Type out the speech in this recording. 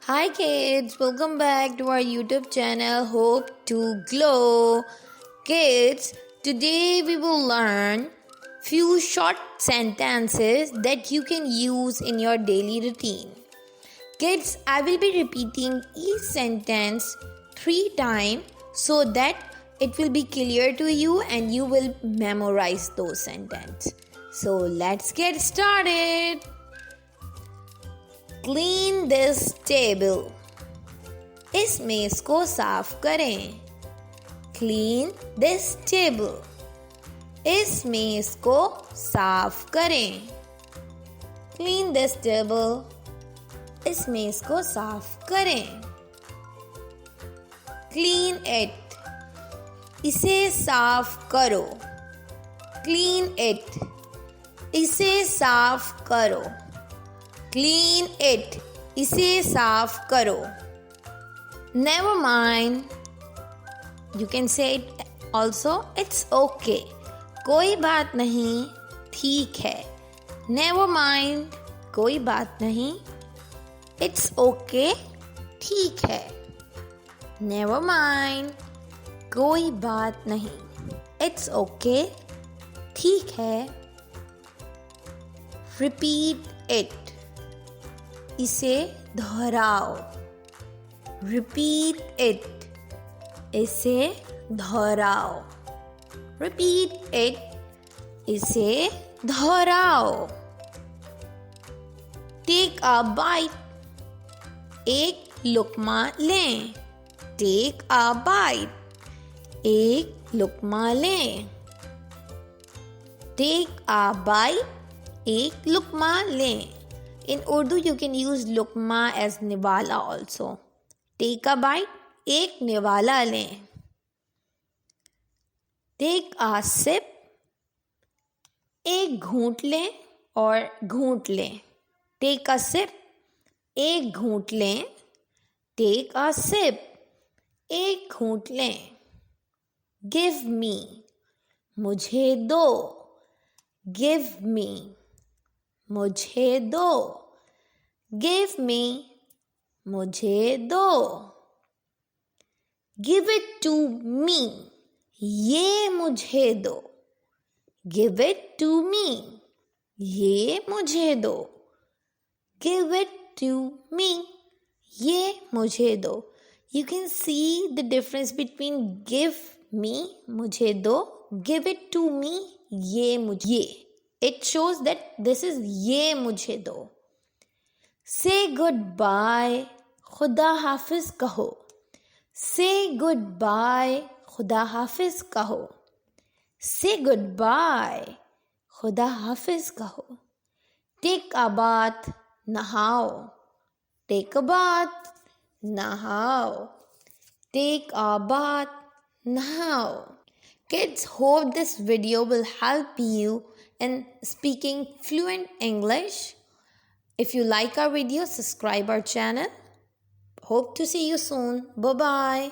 Hi kids, welcome back to our YouTube channel Hope to Glow. Kids, today we will learn few short sentences that you can use in your daily routine. Kids, I will be repeating each sentence 3 times so that it will be clear to you and you will memorize those sentences. So let's get started. Clean this table. इस मेज को साफ करें. Clean this table. इस मेज को साफ करें. Clean this table. इस मेज को साफ करें. Clean it. इसे साफ करो. Clean it. इसे साफ करो. Clean it. इसे साफ करो. Never mind. You can say it also. It's okay. कोई बात नहीं. ठीक है. Never mind. कोई बात नहीं. It's okay. ठीक है. Never mind. कोई बात नहीं. It's okay. ठीक है. Repeat it. इसे दोहराओ. Repeat it. इसे दोहराओ. Repeat it. इसे दोहराओ. Take a bite. एक लुक़मा लें. Take a bite. एक लुक़मा लें. Take a bite. एक लुक़मा लें. In Urdu, you can use lukma as niwala also. Take a bite. एक निवाला लें. Take a sip. एक घूंट लें और घूंट लें. Take a sip. एक घूंट लें. Take a sip. एक घूंट लें. Give me. मुझे दो. Give me. मुझे दो. Give me. मुझे दो. Give it to me. ये मुझे दो. Give it to me. ये मुझे दो. Give it to me. ये मुझे दो. You can see the difference between give me, मुझे दो, give it to me, ये मुझे. It shows that this is ये मुझे दो. Say goodbye. खुदा हाफिज कहो. Say goodbye. खुदा हाफिज कहो. Say goodbye. खुदा हाफिज कहो. Take a bath. नहाओ. Take a bath. नहाओ. Take a bath. नहाओ. Kids, hope this video will help you in speaking fluent English. If you like our video, subscribe our channel. Hope to see you soon. Bye-bye.